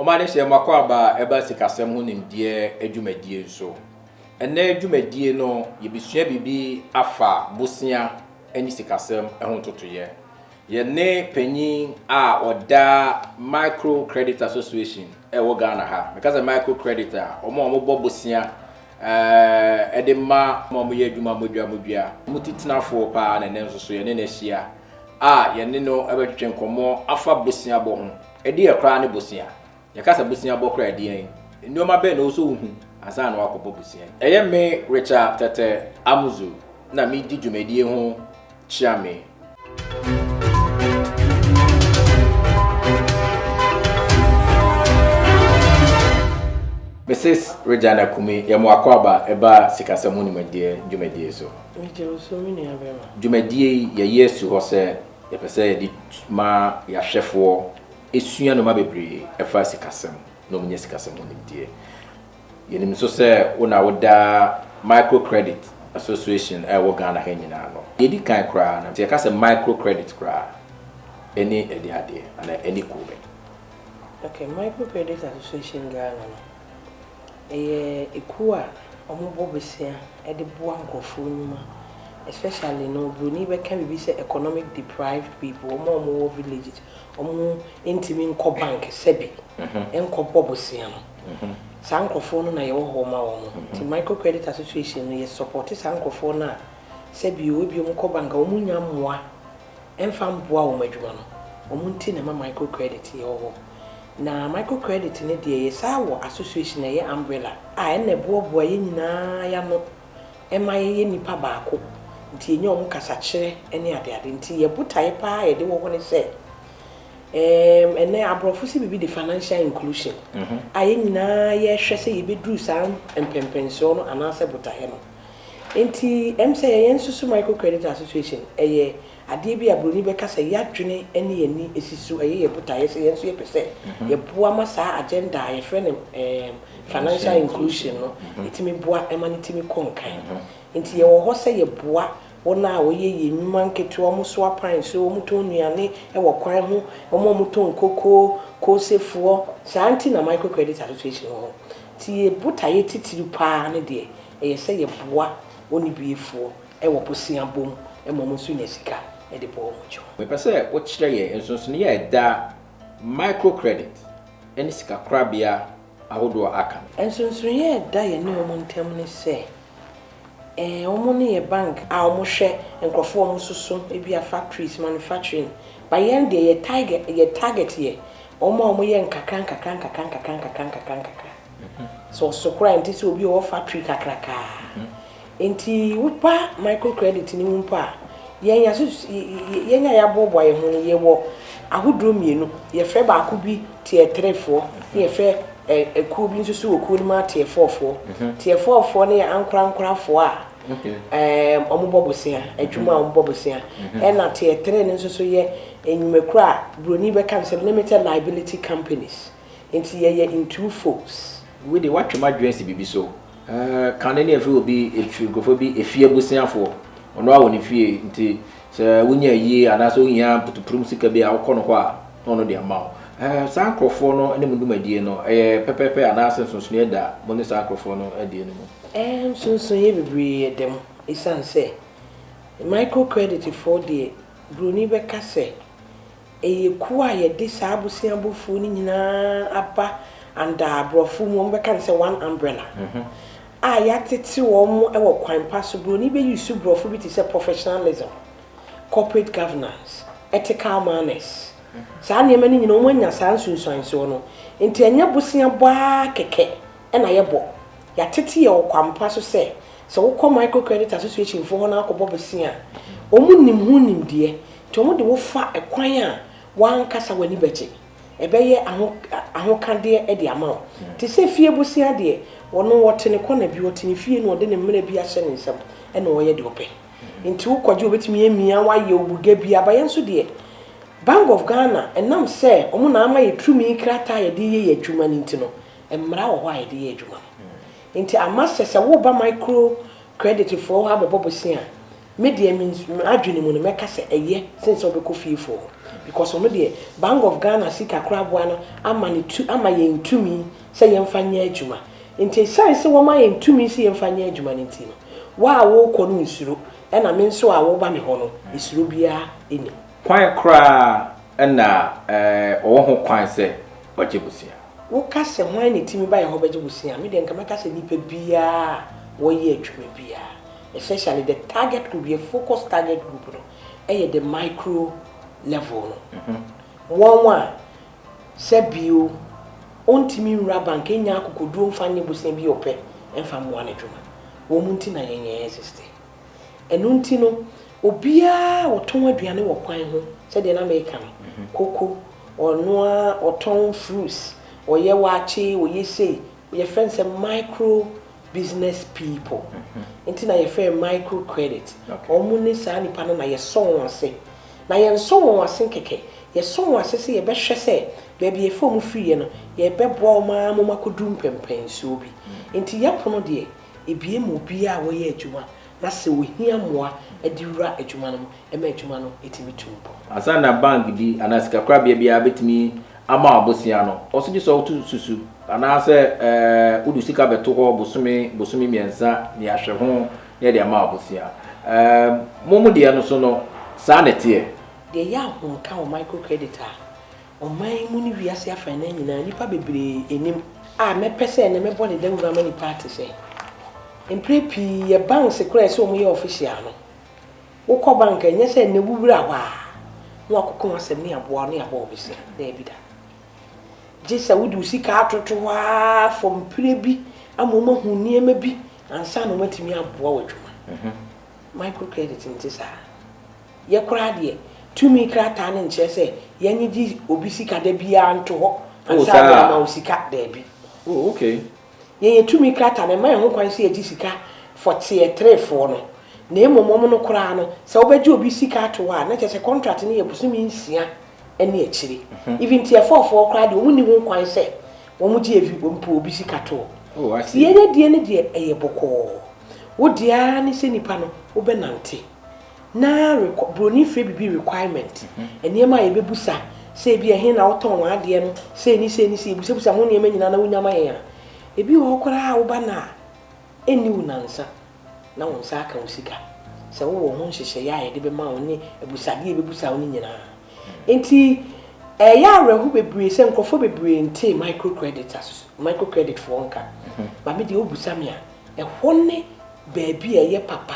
Omane se makwaba eba sikasem ho nimdie adwumadie nso. Ene adwumadie no yebisua bibi afa bosia ani sikasem ehon totoye. Ye ne panyin a oda Micro Credit Association ewo Ghana ha. Because a micro credit a omo bo bosia edema mo ye adwuma modua mutitinafo pa na nenso so ye ne na hia ye ne no ebetwe nkomo afa bosia bo ho edi ye kra ne bosia ye kasa bosia bo kra edi en nneoma be na so hu asa na wakobo bosia eye me Richard Tete Amuzu na mi di dwumadie ho chiame. Mrs. Regina Kumi, yamu akwaba eba sikasemu ni dwumadie so. Meje so mi ni abema. Dwumadie ye Yesu ho se ye pese ye di ma ya hwefo esua no ma bebre efa sikasemu no munye sikasemu ni die. Ye nim so se una woda Micro Credit Association wo Ghana ha nyina no. Ye di kan kra na ye ka se Micro Credit kra eni edi ade ana eni kube. Okay, Micro Credit Association Ghana no. Ekua omo bobesia e de boa nkofo nyuma especially no bruni be can be say economic deprived people omo villages omo intimi nko bank sebi enko bobesia no sankofo no na ye ho ma wo ti Micro Credit Association no ye support sankofo na sebi obi nko bank omo nya moa emfa mboa wo madwuma no omo nti na Micro Credit ye ho na Micro Credit ne de ye sa wo association ye umbrella ene bobo ye nyina ya no ema ye nipa baako nti enye omo kasa kire ene ade nti ye butaye pa ye de wo ne se ene abrofo si bibi the financial inclusion aye nyina ye hwese ye beduru san empempenso no anase butaye no nti say ye nsusu Micro Credit Association eye ade bi abroni be kasa yadwene ene yani esisu ye butaye se yenso ye pese ye boa masa agenda ye friend financial inclusion no itimi boa emani timi konkan nti ye wo ho se ye boa wona wo ye nyuma nketu omo so apan so omo to nuane e wo kwan ho omo to nkoko ko sefuo santi na Micro Credit Association ho ti ye butaye titiru pa ne de ye se ye boa woni biefuo e wo bosia bom e momo so nyasika e de bo mojo we pese wo kire ye ensonso ne ye da Micro Credit eni sika krabia ahodo aka ensonso ye da ye ne omo ntem ne se omo ne ye bank a omo hwe enkrofo omo susu e bia factories manufacturing ba ye de ye target ye omo ye nkaka so crime ti so obi o factory kakraka enti wupa Micro Credit ni mumpa yenya ya bobo ye ho ye wo ahodro mienu ye fe ba ko bi tie 3 4 ye fe eku bi nsusu oku ni ma tie 4 4 tie 4 4 ne ankra fo a omo bobosia adwuma omo bobosia na tie 3 ne nsusu ye enyumekura broni be cancel limited liability companies enti ye in two folks we dey watch my dress bibi so kan any efi obi efigofo bi efie busiafo ono a woni fie nti se wonya yi anaso wonya putuprum sika bi a wokono ho a no de amawo sankrofo no ene mundumadie no pepepe anaso sonso da moni sankrofo no adie no mo sonso ye bibiri dem isan se Micro Credit for the bruni be kase ku a ye de sa abusiabofo ni nyina aba and abrofu mo be kan se one umbrella ya tete wo mo e wo kwan possible ni be use brofo bi ti say professionalism, corporate governance, ethical manners sa na yema ni nyina mo nya sa nsunsuan so no enti anya bosia baa keke e na ye bo ya tete ye wo kwan paso say so wo ko Micro Credit Association fo ho na akobo bosia omu nim hu nim de to mo de wo fa ekwan a wan kasa wani beche ebeye ahokade e de ama ti se fie bosia de wono wotene kona bi wotene fie no de ne mmere bi ahye ne nsam e na wo ye de ope nti wo kwaje obetimi emia wa ye obuga bi abaye nso de Bank of Ghana enam se omo na ama ye trumi krata ye de ye adwuma ni nti no emmra wo ho ye de ye adwuma nti ama se wo ba Micro Credit for ha bobosia media means adwene mu no meka se eye since obeko fifo because ono de Bank of Ghana sika krabwa no ama ye ntumi se yemfa nya adwuma nti sai se wo ma ye ntumi se yemfa nya adwuma nti no wa wo kɔ no nsuro na me nso a wo ba me ho no nsuro bia eni kwan kra na owo ho kwan se oje busia wo ka se hwan ne timi ba ye ho beje busia me de nka meka se nipa bia wo ye adwuma bia especially the target group your focus target group no the micro level no one se bio ontimi nra bank enya akokodu mfa ne busia bi opɛ emfa mo ane dwuma wo munti na yenye exist enu nti no obia oton aduane wo kwan ho se de na America koko onoa oton fruits oye wachi oye sei oye friends micro business people na ye fair micro credit omu ne sa nipa na ye so wonse na ye so wonse keke ye so wonse se ye be hwe se baby ye fo mu free no ye be bo ma mo makodu mpempen so bi nti ye pono de ebie mu bia wo ye adwuma na se wo hia moa ediwura adwuma no e ma adwuma no etimi tumpo asa na bank di anasika kra bia betimi ama abosia no osugi so otu susu anase udu sika beto ho bosumi miensa ni ahwe ho ne de ama abosia momu de no so no sa nete de ya ho ka o microcredit a o mai mu ni wiase afa na nyina nipa bebre enim a mepese ne mebo de dawura mani party say emprepi ye bank secret so mu ye official no wo ko bank enye se ne wubura wa no akoko asem ne aboa ne abo obisi na ebida jesa wudu sika atotowa from prebi amoma hunie ma bi ansa no matimi aboa wadwuma microcredit ntisa ye kura de tumi krata ne nche se yenye ji obi sika da bia nto ho ansa na ma sika da bi okay yenye tumi krata ne ma ho kwan se ye ji sika 43 for no na emomom no kura no se obeji obi sika atowa na che se contract ne ye busumi nsia ene akiri even tie fofo kra de omuni ho kwan se wo mu ji evi ompo obi sika to I see ye die ne de eye boko wo dia ne se nipa no wo benante na broni free bibi requirement ene ma ye bebusa se bi ehe na woton wa de no se ni busa ho ne ma nyina na wonya ma ye ebi wo kra wo ba na eni unansa na won sa aka usika se wo ho hyehyɛ ya ye de be ma wo ne ebusade bebusa wo nyina enti ya rehu bebre se nkofo bebre nte microcredit for onka ba me de obusa me a ehonne baabi ye papa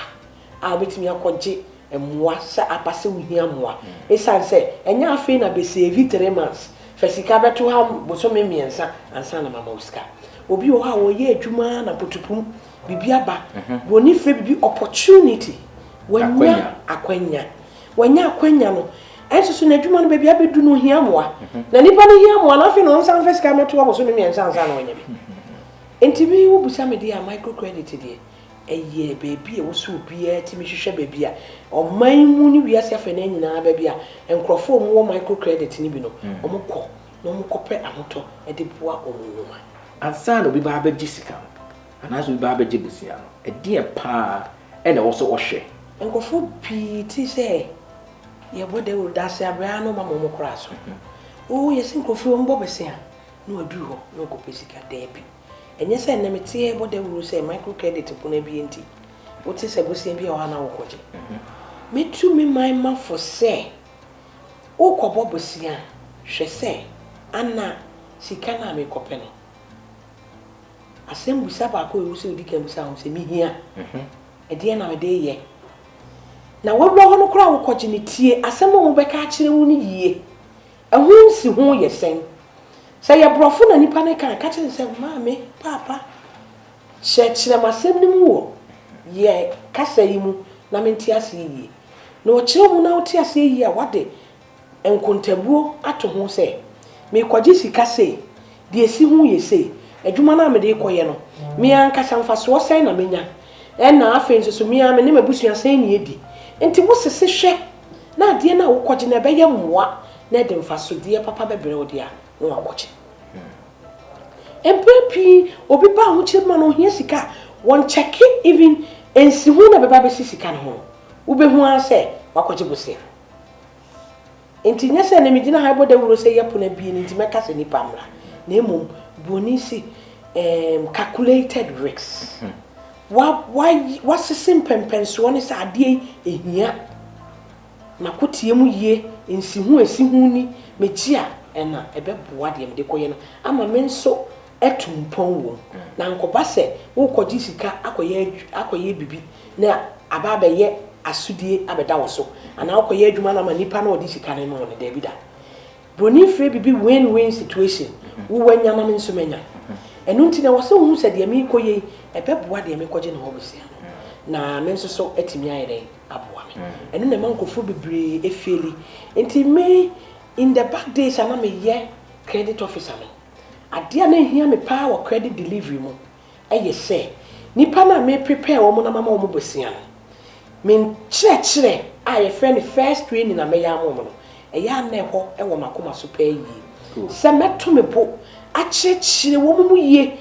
a betimi akogye emwa sa apase wuhia moa esan se enya afi na be save 3 months fasika beto ha bosome miensa ansa na mama usika obi o ha wo ye adwuma na potupum bibia ba boni fe bibi opportunity wanya akwanya no enso na adwuma no be bia bedu no hia moa na nipa no hia moa na afi no nsan fasika meto bosome miensa ansa na wanya bi enti bi wo busa me dia microcredit dia eye baby e wo so bia ti me hwehwe baby a oman mu ni wiase afa na nyina baby a enkrofo mu wo microcredit ni bi no omukọ no omukọpẹ ahoto e de boa omunuma ansa no bi ba ba gisika anaso bi ba ba gibusia no e de pa e na wo so wo hwe enkrofo bi ti se ye bode wo dase abra no mama mo kora so o ye sinkrofo mbo besia no adu ho no ko pesika debi enye se na metie bode wo se microcredit puna bi enti wo ti se bosia bi o ha na wo koje metu mi my for say o ko bobosia hwe se ana sika na me kope no asem busa ba ko wo se odi kan busa ho se mi hia e de na me de ye na wo blo ho no kura wo koje ne tie asem mo beka akire wo ni yie ehun si ho ye sen se ye brofo na nipa ne kan ka kire se maame papa chechire masem ni mu wo ye kasa yi mu na menti ase yi na o kire mu na o ti ase yi a wade enkontabuo ato ho se me kwaji sika se de esi hu ye se adwuma na me de koye no me ankasa mfaso sen na menya na afa nso me ame ne mabusua sen ne edi enti wo sese hwe na de na wo kwaji na be ye mmoa na de mfaso de papa bebre wo de a no akwaji empepi obi ba ho chema no hia sika won check even ensi hu na beba be sika no ho Ubehu ase wakɔgye bosia. Enti nyese na megina haibo da wuro se yapo na bi nti meka se nipa mra. Na emom boni si calculated risks. What system pempenso ne sa ade ehia. Na kotie mu yie nsihu esihu ni mejia ena ebeboa de mede koye no ama menso etumpon wo na nkoba se wo kɔgye sika akoye bibi na aba ye asudie abeda wo so ana akoye adwuma na ma nipa na odi sika na ma won da bi da broni free bibi win-win situation wo wanya na menso menya enu nti na wo se hu se de me koye ebeboa de me kɔgye na ho besia na menso so etimi ayere aboa me enu na mankofo bebre efeli nti me in the back days ana me ye credit officer no adia na hia me pa wa credit delivery mo eye se nipa na me prepare wo mo na mama wo mo besia no me chire a ye friend first training na me ya mo no eya na ho e wo makoma so pa yi se meto me bo a chire wo mo ye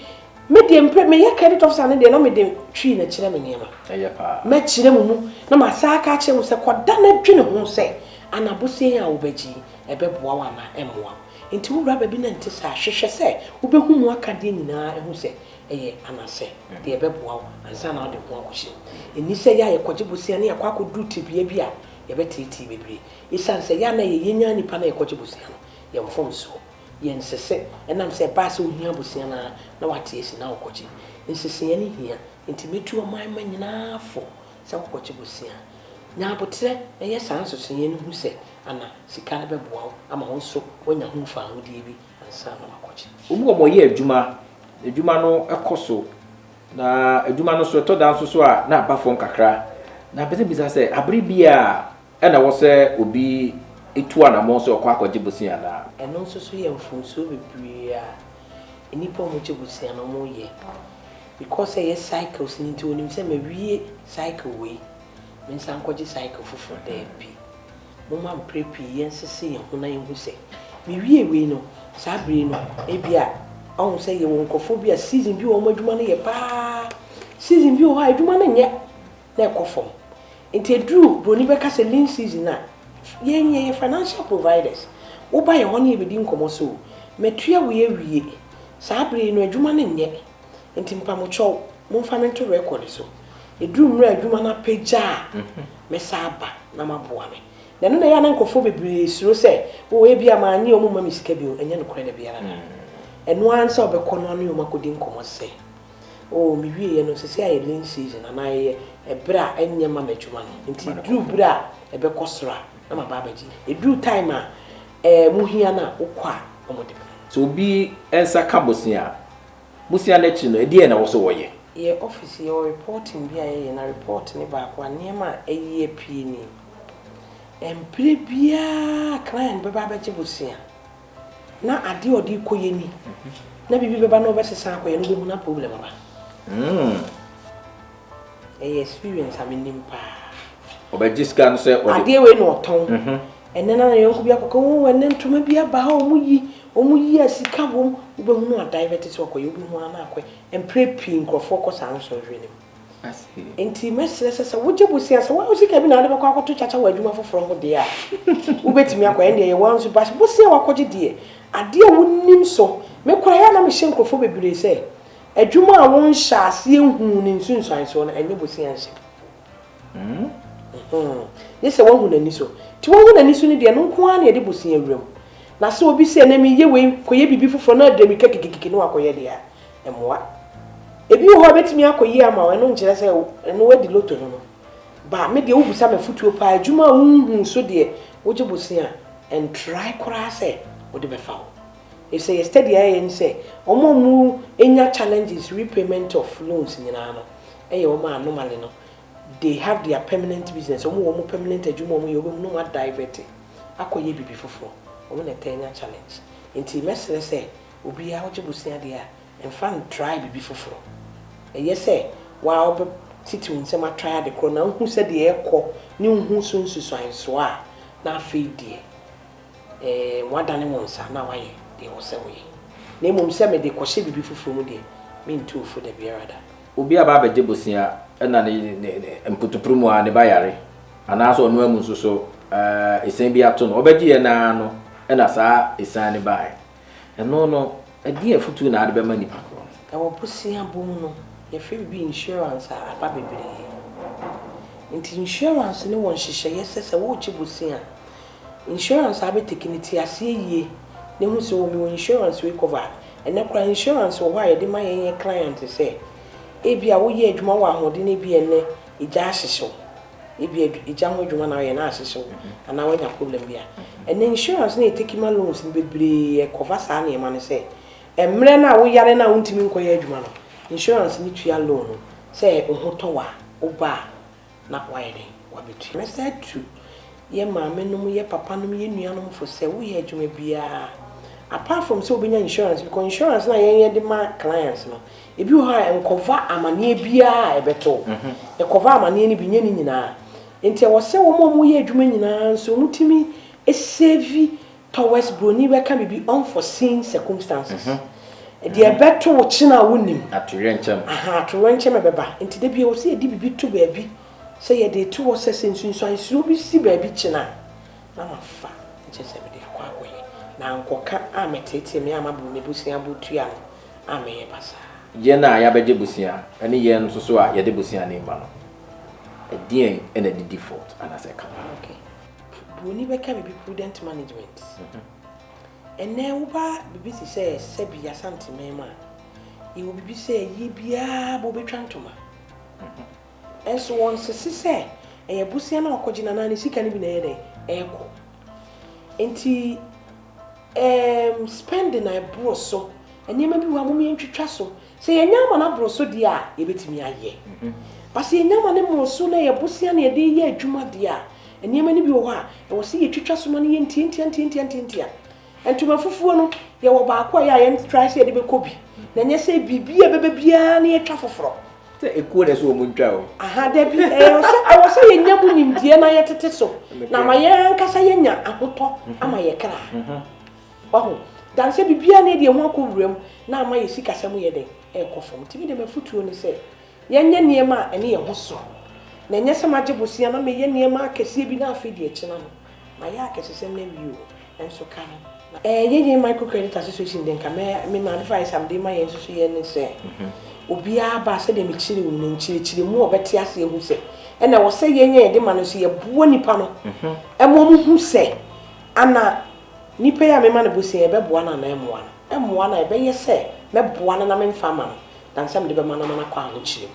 me de mpre me ye credit officer na de na me de twi na chire me niema eye pa me chire mu na ma sa aka chire mu se koda na dwene ho se anabosie ya wo baji ebeboa wa ma emmoa nti wo raba bi na nti sa hwehwe se wo behu mu akade nyina ehu se eye anase de ebeboa wo ansa na de ho akohye eni se ya ye kɔgye bosia na yakɔ akɔdu tibia bi a ye betiti bebre isan se ya na ye yenya nipa na ye kɔgye bosia no ye mfom so ye nsese enam se ba se ohia bosia na wate esi na wokɔgye nsese ye ne hia nti metu o man nyina fo se wokɔgye bosia nya abotre eye sanso so ye no hu se ana sika na beboa wo ama wo so wonya hu fa ho die bi ansa na wakɔgye omu omo ye adwuma no ekoso na adwuma no so to dan so a na abafo nkakra na beze bisa se abri bia na wo se obi etu anamo so okwa akɔgye bosia na eno so ye mfunso bebre a enipa mo gye bosia no mo ye because ye cycles ni nti onim se mawie cycle we mensa nkɔgye cycle foforo da bi moma mprepi yensese ye ho na ye hu se mewie we no sabre no ebia on say ye won kofo bia season bi wo madwuma no ye pa season bi wo ha adwuma no nye na ekofo enti edru broni beka se lean season na ye financial providers wo ba ye ho na ye bedi nkomo so metua wie sabre no adwuma no nye enti mpamo chow mo fa mento record so edru mra adwuma na pagya me saba na maboa me na no na ya na nkofo bebre suro se wo e bia ma anye o mo ma misika bi o enye no kore na bia na enu ansa obekọ no anu makodi nkomo se o mi wie no sese aye lean season na aye ebra anya ma madwuma no nti dru bra ebekọ sora na ma ba baji edru time a muhia na ukwa omode so bi ensa kabosia musia na chi no edi na wo so wo ye ye office ye reporting bi aye na report ni ba kwa niema aye pie ni empire bia client be ba baji bosia na ade odi koye ni na bibi beba no besesa akoye no be na problem ba experience aminim pa obaji scan se ade we no oton enena na yonko bi akoko wo wenne ntoma bi aba ha omuyi asika bom ube hu no divert so akoye obi hu ana akoye empre pi nkrofo ko san so hwe nim asi enti mesere sese woje bosia se wo sika bi na ade be kwa akoto chacha wa adwuma foforo ho de a ubetimi akoye de ye wanso bas bosia wakoje de ade a wonnim so me kora ya na me hye nkrofo bebre se adwuma a won hya ase ehu ni nsunsuan so na enye bosia nse yese won hu nani so ti won hu nani so ni de no nko ana ye de bosia awuram na se obi se na me ye we koye bibi foforo na de mi kekekeke no akoye de a emoa ebi ho betimi akoye ama we no nkire se no wadi loto no ba me de obusa me futuo pa adwuma hu so de woje bosia and try kora se what be found if say steady and say omo enya challenges repayment of loans nyina no e o ma normally no they have their permanent business omo permanent adwuma omo yo no ma divert akoye bibi foforo omo na tenya challenge enti mesere say obi a woje bosia de a enfan try bibi foforo e yes wa obi titi unse ma try de kro na hu se de ekọ ni hu so nsusuan so a na afi de wadane wonsa na waye de wo se we na emom se me de kwhye bibi foforo mu de me ntu da biara da obi aba abeje bosia na ne mputupru mu a ne ba yare anaso no amu so esen bi ato no obegye na no na saa esen ne bae eno no adi afutu na ade be mani pakro e wo busia bom no ye fe bi insurance aba bebre nti insurance ne won hihye yesese wo chi busia insurance abe tekiniti ase yie ne hu se wo mi insurance we cover ene kra insurance wo ha ye de ma ye client se ebia wo ye adwuma wo ahode ne bi ene ija ahihye ebia ija ho adwuma na ye na ahihye ana wanya problem bia ene insurance ne tekima loans ne bebre e cover sa na e ma ne se emre na wo yare na wontimi nkoye adwuma no insurance ni tua loan se ohotowa oba na waire wabetu me say to ye maame no ye papa no ye nuanom fo se wo ye adwuma bia apart from so obenya insurance because insurance na ye de ma clients no ebi ho ha encover amane bia ebeto e cover amane ni binye ni nyina enti wo se wo mo ye adwuma nyina so mutimi e save towards broni we can be unforeseen circumstances the ebeto wo china wonim atorenchem atorenchem beba enti de bia wo se edi bibi to baabi se ye de to wo se sensunso ansuro bi si baabi china na mafa je se be de kwa akoye na nkoka ametete me amabu me busia butua no ameye basa ye na ya beje busia ene ye nso so a ye de busia ne ma no edien ene the default and as a company okay broni be ka be prudent management ene wo ba bibi si se bia santime ma e wo bibi se yi bia bo betwantoma enso won sisi se eye busia na okogina na ne sika ne bi na ye de eko enti spending na bro so enema bi wa mum yentwitwa so se yenya ma na bro so dia ye betimi aye basi yenya ma ne mo so na ye busia na ye de ye adwuma dia enema ni bi wo ha e wo se ye twitwa so ma ne ye ntiantia entuma fufuo no ye wo ba akwa ya ye try se ye de be kobi na nye se bibia bebe bia na ye twa foforo se ekuo de so wo muntwa o aha de bi wo se yenya bu nimdie na ye tete so na ma ye nkasa yenya ahoto ama ye kra wahu dan se bibia na de ho akowuram na ama ye sika sam ye den e kofom tibi de mafutuo ni se yenye niema ene ye ho so na nye se maje bosia na me ye niema akese bi na afedi e kina no ma ya akese sem na biu enso ka no ye microcredit association den ka me ma advice am de ma ye so ye ni se obia ba se de me chiri wo nchiri mu obeti ase ehu se ena wo se yenye de ma no so ye buo nipa no emo mu hu se ana nipa ya me ma na bosia be boa na emoa na emoa na be ye se me boa na me mfa ma dan sam de be ma na kwa ho chiri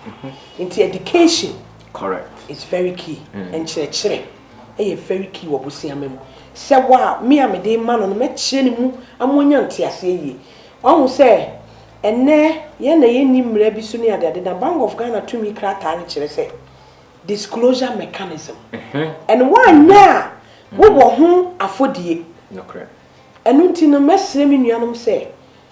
into education correct is very key and chire very key wo bosia mem se wa me a me de ma no me chire ni mu amonya ntiase yi won se enne ye na ye ni mra bi so ni ade na Bank of Ghana to me krata ni chire se disclosure mechanism and one na wo wo ho afodie no correct enu nti no mesre mi nuanom se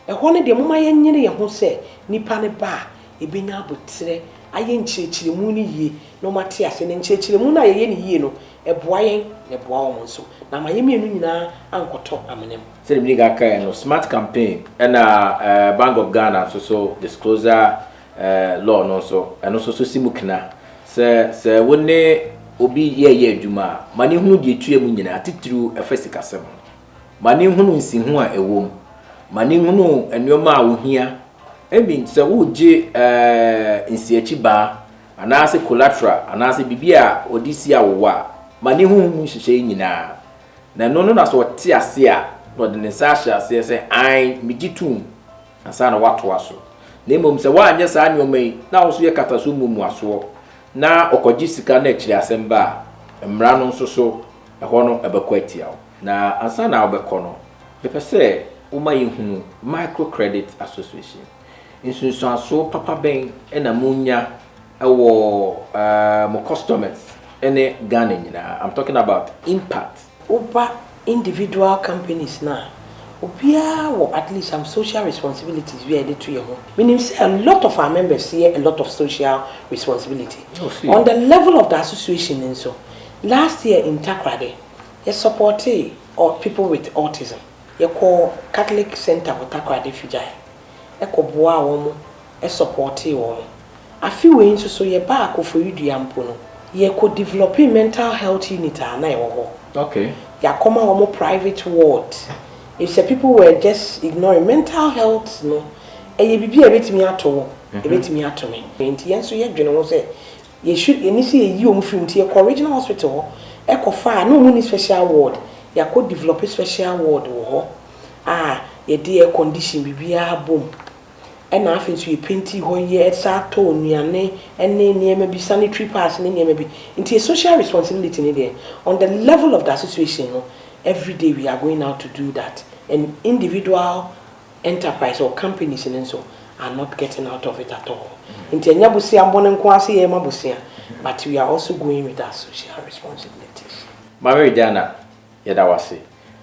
ho ne de moma ye nyere ye ho se nipa ne ba ebenya abotre aye nchirechire mu ni yie no mate ase ne nchirechire mu na ye ni yie no eboa yen ne boa wo nso na ma ye mienu nyina ankoto amenem se mi ga kai no smart campaign na Bank of Ghana so disclosure law no so eno so simukna se woni obi ye adwuma mani hunu de tue mu nyina atitru efesika sem mani hunu nsihu a ewom mani hunu enwoma a wohia ebi se wo je nsiachi ba anase collateral anase bibia odisi awowa mani hunu hyehyɛ nyina na no na so te ase a no de nsasha ase se ai migitum asa na wato aso na emom se wa anya sa anyoma yi na wo so ye kataso mumu aso na okoji sika na akiri asemba mmra no nso so eho no ebekwatia na asa na obekọ no bepese uma yehunu microcredit association insunsu aso papa ben na munya ewo mo customers ene Ghana nyina. I'm talking about impact over individual companies na obia wo at least some social responsibilities we are to your home. Meaning say a lot of our members see a lot of social responsibility. On the level of the association and so last year in Takrade, you supported or people with autism. You call Catholic Center for Takrade Fijai. You call Boa Womo, you supported woman. A few ways so you back for you the ampuno. ye could develop mental health unit na e wo. Okay. Ya come on private ward. If some people were just ignoring mental health, no, and you be a bit me at all, a bit me at me. And yes, so you general say, you should initiate you from to your original hospital, echo fire, no money special ward. You could develop a special ward or your dear condition be a boom. And I think you painty when ye at Saturn, and near maybe sanitary pass, and maybe into a social responsibility in there. On the level of that situation, no, every day we are going out to do that. And individual enterprise or companies and so are not getting out of it at all. Into Nyabusia, Bonanquasi, Mabusia, but we are also going with our social responsibilities. Mary Dana, Yadawasi.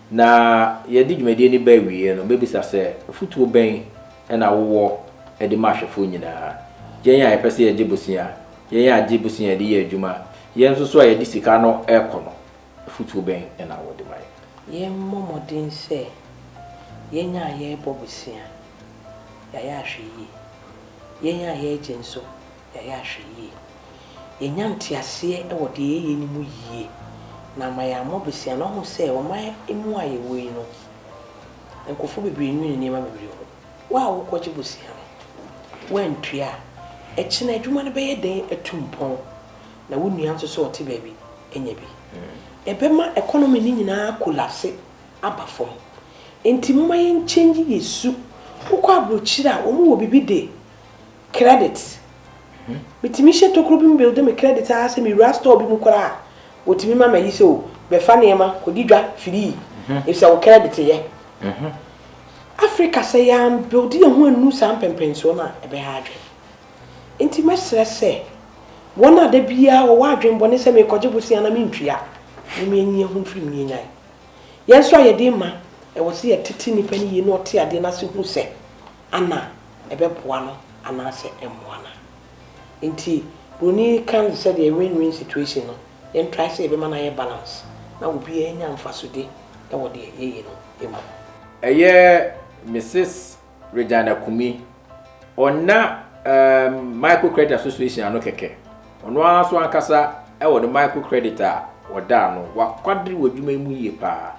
Now, you did me any baby, and maybe say, foot will bang. And I war at the marsh of Funina. Jaya, I perceive a Jibusia. Yea, Jibusia, the year Juma. Yen so a disicano air corner. Foot will bang and I will divide. Ye Momo didn't say, Yenya ye Bobusia. Yayashi ye. Yenya ye Jenso. Yayashi ye. Yenyantia see or the ye in mu ye. Now my Mobusia no say, or my imwa ye way no. And Kofu be in near my video. Wow, what you see, when Tria, a chin a woman be a day a tumpon. Now wouldn't you answer so, baby, and ye be. A bema economy in our collapse, abba form. And Timayan changing his soup, who quite bruchida, or more be day. Credits. But Timisha to clubbing build them a credit as me rust or be mukara. What Timima may so, Befaniama, could you drop free if so credit ye? Africa say I am building one new sample pensiona a behadre. Intimacy say, one of the beer or wardrobe when they say me cojibusi and a mintria. You mean you home from me. Yes, why a dear man, I was here titini penny, you know, tea, I did not see who said Anna, a bepuano, and I say M1. Inti, Bruni can say a win-win situation, then try to say a man I balance. Now will be any amphasudi, that would be a year. A year. Mrs. Regina Kumi on na microcredit association anokeke ono aso ankasa e wo the microcreditor woda no wakwadri wadwuma mu yie pa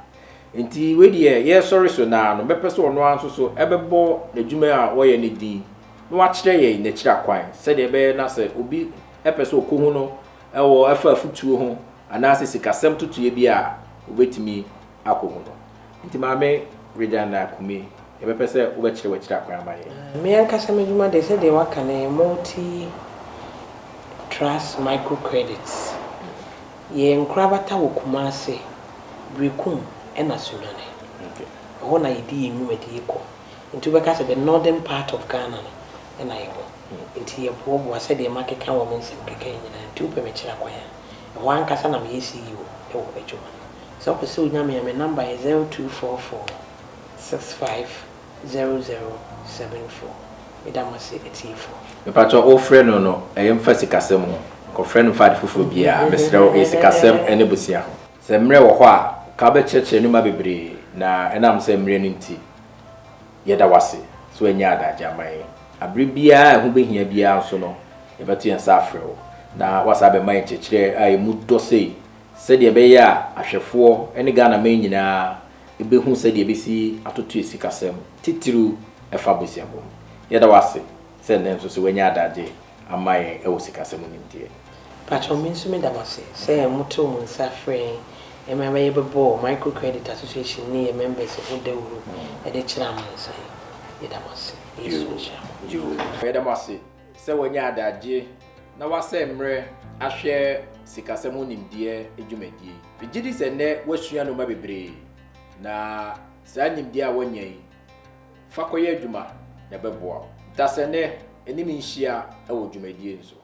enti we de ye sorry so na no bepeso ono anso so ebebo adwuma a wo ye ne din no wa kire ye na kira kwan se de be na se obi epeso okohu no e wo afa futuo ho anase sikasem tutuye bi a obetimi akohu no enti maame Regina Kumi ebe pese ubechire wechira kwa amaye me ankasa meduma de say de waka na multi trust microcredits ye nkrabata wokumase brekum ena sunane ho na yidi enu mede iko nti beka say the northern part of Ghana ena yebo nti ye bobo say de makeka wo mense keka nyina nti upe mechira kwa ya ho ankasa na me yesi yiwo e wo ejuma so pese unyame me number is 0244 650074. Madam say etifo. Me pacho o friend no eyem fasikasem ko friend fa de foforo bia mesrew esikasem ene busia ho. Se mre wo ho a ka be cheche numa bebre na enam se mre no nti yeda wase so enya adaje amai abre bia ho behia bia so no ye beto yen sa afrew na wasa be mai chechire ai mu dosei se de be ya ahwefo ene Ghana man nyina ebe hu se de besi atoto esikasem titiru efa bosia bom yeda wase se nem so wenya adaje amaye e wosikasem nimtie pacho minsu me damase se muto mun safre e ma ye bebo microcredit association ni e members of the group e de kira mun sai yeda wase you yeda wase se wenya adaje na wase mre ahwe sikasem nimdie edwumadie bigidi se ne wasua no ma bebre na sa nimdie a wonyai fakoye adwuma na beboa dasene enimi nhia e wo dwumadie nso